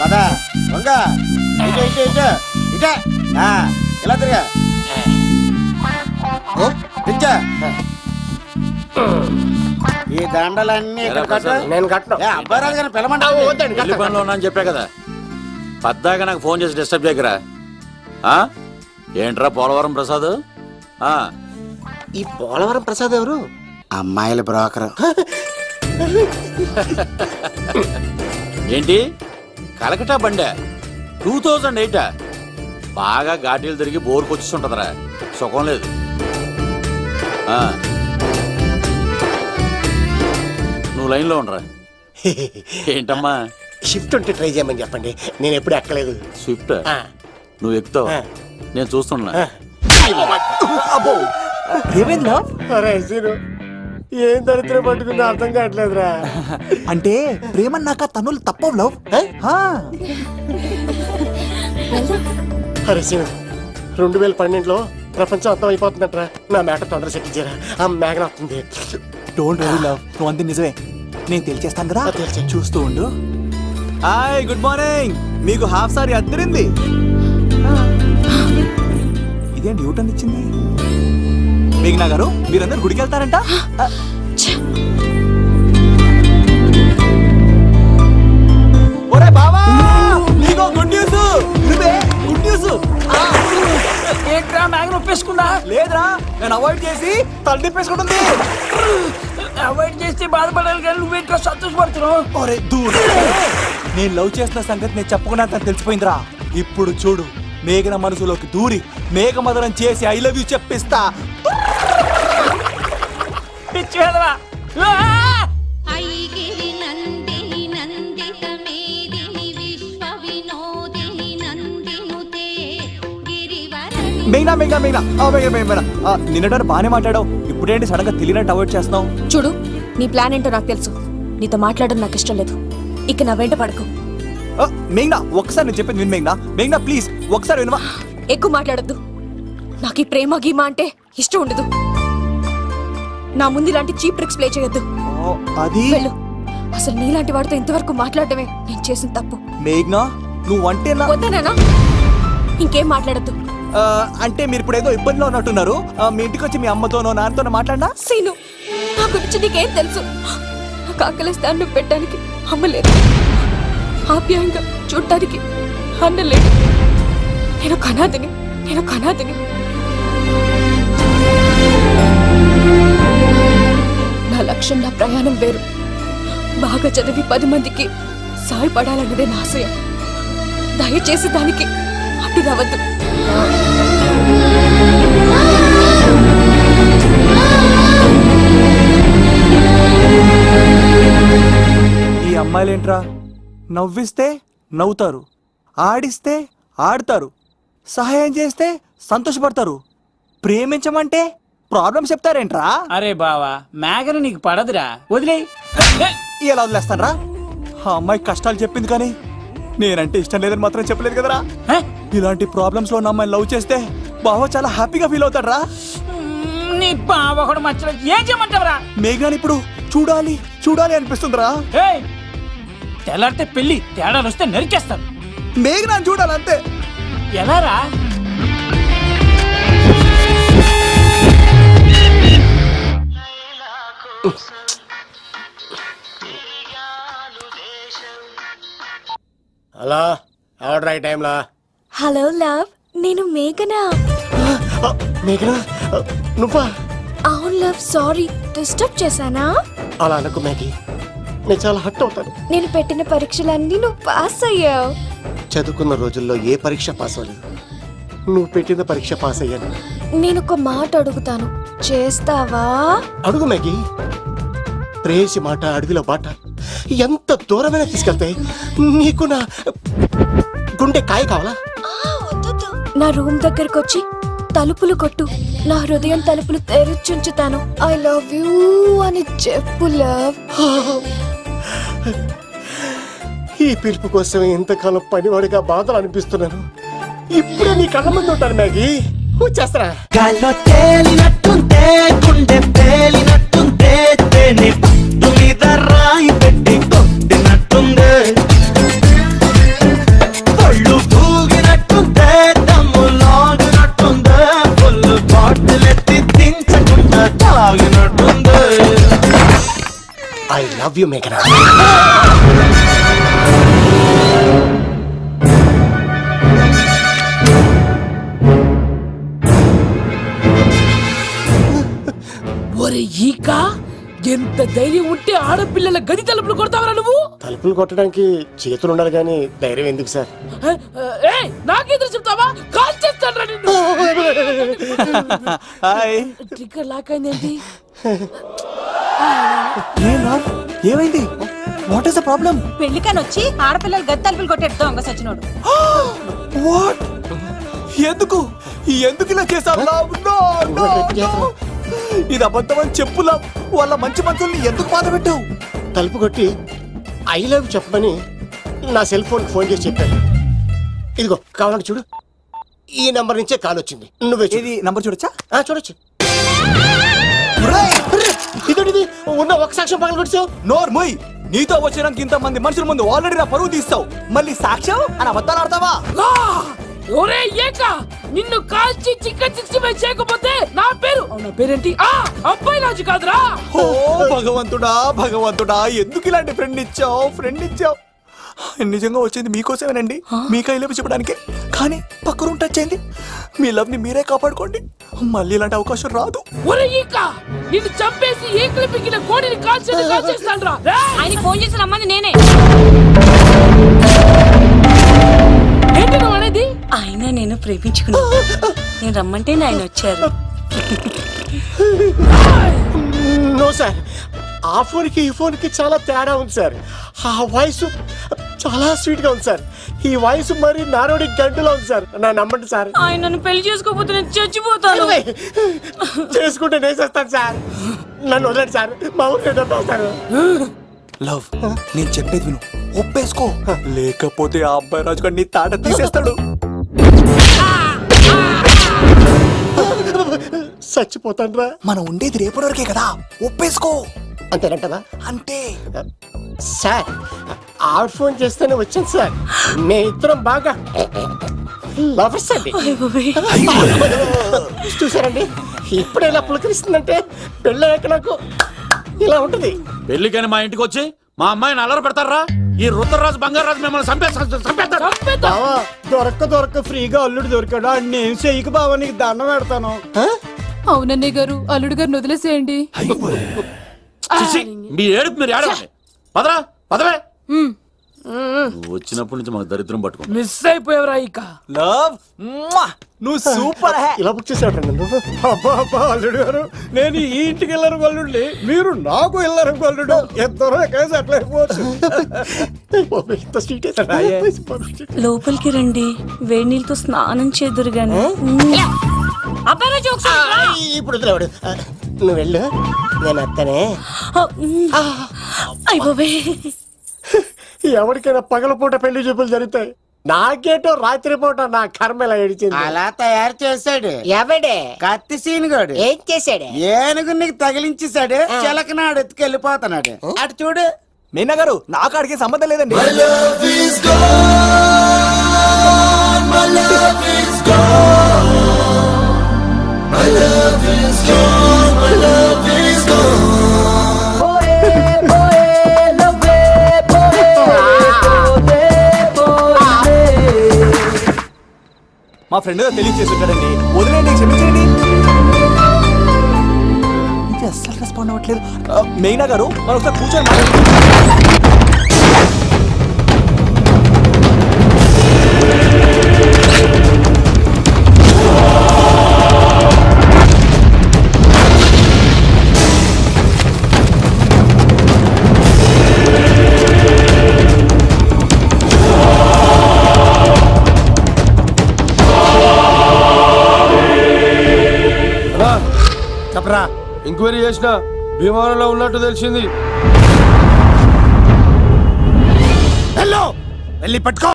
పదా దొంగ ఇటే ఇటే ఇటే ఇటే ఇలా తిరిగా పిచ్చా ఈ దండలన్నీ నేను కట్టను. అబ్బాయి కానీ పిలమంటాను అని చెప్పా కదా పద్దాక నాకు ఫోన్ చేసి డిస్టర్బ్ చేయకరా. ఏంట్రా పోలవరం ప్రసాద్? ఈ పోలవరం ప్రసాద్ ఎవరు? అమ్మాయిల బ్రోకర్. ఏంటి కలకటా బండే 2008 బాగా ఘాటీలు తిరిగి బోర్కు వచ్చిస్తుంటదరా, సుఖం లేదు. నువ్వు లైన్లో ఉండరా. ఏంటమ్మా షిఫ్ట్ ఉంటే ట్రై చేయమని చెప్పండి, నేను ఎప్పుడు ఎక్కలేదు. స్విఫ్ట్ నువ్వు ఎక్కుతావు, నేను చూస్తున్నా. ఏం దరిద్రం పట్టుకుందో అర్థం కావట్లేదురా. అంటే ప్రేమన్నాక తనులు తప్పవు లవ్. అరే సీను, 2012లో ప్రపంచం అర్థం అయిపోతుందట్రా. నా మేట తొందర సెటిల్ చేయరా, ఆ మేఘన వస్తుంది. డోంట్ వరీ లవ్, నువ్వు అంది నిజమే, నేను తెలిచేస్తాను కదా. చూస్తూ ఉండు. Hi, good morning. మీకు హాఫ్ సారీ అద్దరింది. ఇదేంటి యూటర్న్ ఇచ్చింది? మేఘనా గారు, మీరందరూ గుడికి వెళ్తారంట. ఒరే బావా, నీకో గుడ్ న్యూస్. నువ్వే గుడ్ న్యూస్. ఏంట్రా మ్యాగ్ నొప్పేసుకుందా? లేదురా, నేను అవాయిడ్ చేసి తల తిప్పేసుకుంటుంది. అవాయిడ్ చేస్తే బాధపడాలి కానీ నువ్వేంట్రా సంతోషపడుతున్నావు? ఒరే దూర్, నేను లవ్ చేస్తున్న సంగతి నేను చెప్పకుండా తను తెలిసిపోయిందిరా. ఇప్పుడు చూడు, మేఘన మనసులోకి దూరి మేఘమదనం చేసి ఐ లవ్ యూ చెప్పిస్తా. పిచ్చి వెళ్ళవా? మేఘనా మేఘనా మేఘనా మేఘనా నిన్నటారు బాగానే మాట్లాడావు, ఇప్పుడేంటి సడన్ గా తెలియనట్టు అవాయిడ్ చేస్తున్నావు? చూడు, నీ ప్లాన్ ఏంటో నాకు తెలుసు. నీతో మాట్లాడడం నాకు ఇష్టం లేదు. ఇక నా వెంట పడకు. మేఘనా, ఒకసారి నేను చెప్పేది విను. మేఘనా మేఘనా ప్లీజ్ ఒకసారి వినవా? ఎక్కువ మాట్లాడద్దు. నాకు ఈ ప్రేమ గీమా అంటే ఇష్టం ఉండదు. నా ముందు ఇలాంటి చీప్ ట్రిక్స్ ప్లే చేయొద్దు. అది వెళ్ళు. అసలు నీలాంటి వాడితో ఇంతవరకు మాట్లాడటమే నేను చేసిన తప్పు. మేఘనా నువ్వంటే వద్దనేనా? ఇంకేం మాట్లాడద్దు. అంటే మీరు ఇప్పుడు ఏదో ఇబ్బందిలో ఉన్నట్టున్నారు. మీ ఇంటికి వచ్చి మీ అమ్మతోనో నాన్నతోనో మాట్లాడినా? సీను, నా గురించి నీకేం తెలుసు? నాకు ఆకలిస్తే అన్నం పెట్టడానికి అమ్మలేదు, ఆప్యాయంగా చూడటానికి అన్నలేదు. నేను కనాదిని. నా లక్ష్యం, నా ప్రయాణం వేరు. బాగా చదివి 10 మందికి సాయపడాలన్నదే నా ఆశయం. దయచేసి దానికి అడ్డు రావద్దు. ఈ అమ్మాయిలేంట్రా, నవ్విస్తే నవ్వుతారు, ఆడిస్తే ఆడతారు, సహాయం చేస్తే సంతోషపడతారు, ప్రేమించమంటే ప్రాబ్లం చెప్తారేంట్రా? అరే బావా, మేఘన నీకు పడదురా, వదిలే. ఎలా వదిలేస్తానరా? ఆ అమ్మాయి కష్టాలు చెప్పింది కానీ నేనంటే ఇష్టం లేదని మాత్రం చెప్పలేదు కదరా. ఇలాంటి ప్రాబ్లమ్స్ లో ఉన్న అమ్మాయిని లవ్ చేస్తే బావ చాలా హ్యాపీగా ఫీల్ అవుతాడరా. నీ బావ కూడా మచ్చలేదు, ఏం చేయమంటావరా? మేఘనాని ఇప్పుడు చూడాలి అనిపిస్తుందిరా. తెల్లారితే పెళ్లి, తేడాలు వస్తే నరికేస్తారు. మేఘనాని చూడాలంతే. ఎలారా? హలో, ఎవరు రైట్ టైంలా? హలో లవ్, నేను మేఘనా. మేఘనా నువ్వా? అవును లవ్, సారీ డిస్టర్బ్ చేశానా? అలా అనుకో మేఘి, నేను చాలా హర్ట్ అవుతాను. నేను పెట్టిన పరీక్షలన్నీ నువ్వు పాస్ అయ్యావు. చదువుకున్న రోజుల్లో ఏ పరీక్ష పాస్ అవ్వలేదు, నువ్వు పెట్టిన పరీక్ష పాస్ అయ్యాను. నేను ఒక మాట అడుగుతాను, చేస్తావా? అడుగు మేఘి. ప్రేయసి మాట అడవిలో బాట, ఎంత దూరమైనా తీసుకెళ్తాయి. నీకు నా గుండె కాయ కావాలా? నా రూమ్ దగ్గరకు వచ్చి తలుపులు కొట్టు, నా హృదయం తలుపులు తెరిచుంచుతాను. ఐ లవ్ యూ అని చెప్పు లవ్. ఈ పిలుపు కోసం ఇంతకాలం పనివాడిగా బాధలు అనిపిస్తున్నాను. ఇప్పుడే నీ కళ్ళ ముందు ఉంటాను మ్యాగీ, వచ్చేస్తారా? గాల్లో తేలినట్టుంటే, గుండె పేలినట్టుంటే, తేనె పట్టు మీద రాయి పెట్టి కొట్టినట్టుందే. లవ్ యూ మేఘనా. ఒరే ఈక, ఎంత ధైర్యం ఉంటే ఆడపిల్లల గది తలుపులు కొడతావరా నువ్వు? తలుపులు కొట్టడానికి చేతులు ఉండాలి కానీ ధైర్యం ఎందుకు సార్? నాకెదురు చెప్తావా? కాల్ చేస్తాను నిన్ను. హాయ్. ట్రిగ్గర్ లాక్ అయిందేంటి? ఏం రా? ఏమైంది? What is the problem? పెళ్లికని వచ్చి ఆడపిల్లలు గది తలుపులు కొట్టేడు దొంగ సచ్చినోడు. వాట్? ఎందుకు ఎందుకు ఇలా చేశారు? Love, no, no, no. ఇది అబద్ధం అని చెప్పు లవ్. వాళ్ళ మంచి మనసుల్ని ఎందుకు బాధ పెట్టావు? తలుపు కొట్టి ఐ లవ్ చెప్పమని నా సెల్ ఫోన్ చేసి చెప్పాను. ఇదిగో కావాలంటే చూడు, ఈ నంబర్ నుంచే కాల్ వచ్చింది. నువ్వే చూడు. ఇది నంబర్ చూడొచ్చా? చూడొచ్చు. ఇదోటిది ఉన్న ఒక సాక్ష్యం పగల కొట్టావు. నోర్ మొయ్. నీతో వచ్చినాక ఇంత మంది మనుషుల ముందు ఆల్రెడీ నా పరువు తీస్తావు, మళ్ళీ సాక్ష్యం అని అబద్ధాలు ఆడతావా? ఒరే ఏక, నిన్ను కాల్చి చికెన్ 65 చేయకపోతే నా పేరేంటి? అబ్బాయి రాజు కాదురా. ఓ భగవంతుడా భగవంతుడా, ఎందుకు ఇలాంటి ఫ్రెండ్ ఇచ్చావు? నిజంగా వచ్చింది మీకోసమేనండి, మీ కైలో చెప్పడానికి. కానీ పక్క రూమ్ టచ్ అయింది. మీ లవ్ ని మీరే కాపాడుకోండి, మళ్ళీ ఇలాంటి అవకాశం రాదు. ఒరే ఈక, నిన్ను చంపేసి ఏకలు పిగిన కోడిని కాల్చేస్తాను రా. ఆయన ఫోన్ చేసి రమ్మని నేనే. ఏంటి నువ్వు అనేది? ఆయన నేను ప్రేమించుకున్నా. నేను రమ్మంటే ఆయన వచ్చారు. నో సార్, ఆ ఫోన్కి ఈ ఫోన్కి చాలా తేడా ఉంది సార్. ఆ వాయిస్ చాలా స్వీట్ గా ఉంది సార్. ఈ వాయిస్ మరి నారోడి గంటలో ఉంది సార్. నా నమ్మండి సార్. ఆయన నన్ను పెళ్లి చేసుకోకపోతే నేను చచ్చిపోతాను. చేసుకుంటే నేను చేస్తాను సార్. నన్ను వదలండి సార్, మా ఊరికి డబ్బేస్తారు. లవ్, నేను చెప్పేది విను, ఒప్పేసుకో. లేకపోతే ఆ అబ్బాయి రాజు గారు నీ తాట తీసేస్తాడు. చచ్చిపోతాను రా. మనం ఉండేది రేపటి వరకే కదా, ఒప్పేసుకో. అంతేనంటవా? అంతే. సార్, ఆవిడ ఫోన్ చేస్తేనే వచ్చాను సార్. మే ఇద్దరం బాగా లవర్స్ అండి. చూసారండి, ఇప్పుడే ఇలా పులకరిస్తుందంటే పెళ్ళయ్యాక నాకు ఇలా ఉంటుంది. పెళ్లికని మా ఇంటికి వచ్చి మా అమ్మాయిని అల్లరి పెడతారా? ఈ రుద్రరాజు బంగారాజు మిమ్మల్ని చంపేస్తారు. బావా, దొరక్క ఫ్రీగా అల్లుడు దొరికాడు. నేను చెయ్యికి బావా, నీకు దండం పెడతాను. అవునన్నయ్య గారు, అల్లుడు గారిని వదిలేసేయండి. చిచి, మీ ఏడుపు మీరు ఏడవండి. పదవే. నువ్వు వచ్చినప్పటి నుంచి మాకు దరిద్రం పట్టుకో. మిస్ అయిపోయావురా ఈక. లవ్, నువ్వు సూపర్. ఇలా బుక్ చేసాడు నన్ను. అబ్బా అల్లుడు గారు, నేను ఈ ఇంటికి వెళ్ళరు గల్లుండి, మీరు నాకు వెళ్ళరు గల్లుడు. ఇద్దరు ఎక్కడ సెటిల్ అయిపోవచ్చు. ఇంత స్వీట్ లోపలికి రండి, వేడి నీళ్ళతో స్నానం చేదురు గాని. ఇప్పుడు వదిలేవాడు. నువ్వు వెళ్ళు, నేను అత్తనే. అయిపోవే. ఎవరికైనా పగలపూట పెళ్లి చూపులు జరుగుతాయి, నాకేటో రాత్రిపూట నా కర్మ ఇలా ఏడిచింది. అలా తయారు చేశాడు ఎవడే? కత్తి సీనుగాడు. ఏం చేశాడే? ఏనుగు నీకు తగిలించేశాడు. చిలకనాడు ఎత్తుకెళ్ళిపోతున్నాడు. అటు చూడు. మీనా గారు, నాకు అడిగే సంబంధం లేదండి. మా ఫ్రెండ్ తెలియజేసి ఉంటాడండి, వదిలేండి, క్షమించండి. ఇది అస్సలు రెస్పాండ్ అవ్వట్లేదు. మెయినా గారు, మనం ఒకసారి కూర్చొని చెప్పరా, ఎంక్వైరీ చేసిన భీమవరంలో ఉన్నట్టు తెలిసింది. హలో, వెళ్ళి పట్టుకో.